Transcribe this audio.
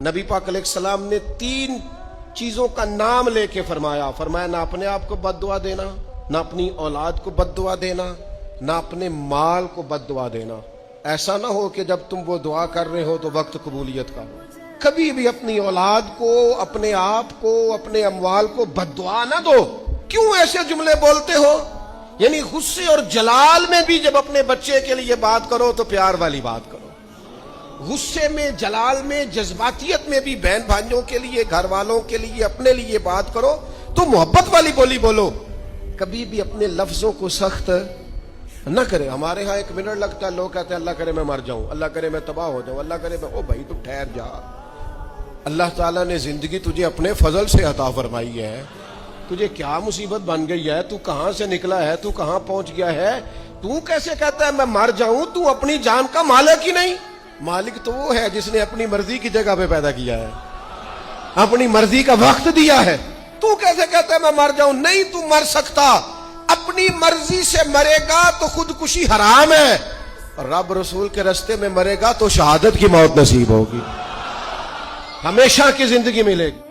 نبی پاک علیہ السلام نے 3 چیزوں کا نام لے کے فرمایا نہ اپنے آپ کو بد دعا دینا، نہ اپنی اولاد کو بد دعا دینا، نہ اپنے مال کو بد دعا دینا۔ ایسا نہ ہو کہ جب تم وہ دعا کر رہے ہو تو وقت قبولیت کا ہو۔ کبھی بھی اپنی اولاد کو، اپنے آپ کو، اپنے اموال کو بد دعا نہ دو۔ کیوں ایسے جملے بولتے ہو؟ یعنی غصے اور جلال میں بھی جب اپنے بچے کے لیے بات کرو تو پیار والی بات کرو، غصے میں، جلال میں، جذباتیت میں بھی بہن بھائیوں کے لیے، گھر والوں کے لیے، اپنے لیے بات کرو تو محبت والی بولی بولو۔ کبھی بھی اپنے لفظوں کو سخت نہ کرے۔ ہمارے ہاں 1 منٹ لگتا ہے، لوگ کہتے ہیں اللہ کرے میں مر جاؤں، اللہ کرے میں تباہ ہو جاؤں، اللہ کرے میں… او بھائی تو ٹھہر جا، اللہ تعالیٰ نے زندگی تجھے اپنے فضل سے عطا فرمائی ہے، تجھے کیا مصیبت بن گئی ہے، تو کہاں سے نکلا ہے، تو کہاں پہنچ گیا ہے، تو کیسے کہتا ہے میں مر جاؤں؟ تو اپنی جان کا مالک ہی نہیں۔ مالک تو وہ ہے جس نے اپنی مرضی کی جگہ پہ پیدا کیا ہے، اپنی مرضی کا وقت دیا ہے۔ تو کیسے کہتا ہے میں مر جاؤں؟ نہیں، تو مر سکتا، اپنی مرضی سے مرے گا تو خودکشی حرام ہے، رب رسول کے راستے میں مرے گا تو شہادت کی موت نصیب ہوگی، ہمیشہ کی زندگی ملے گی۔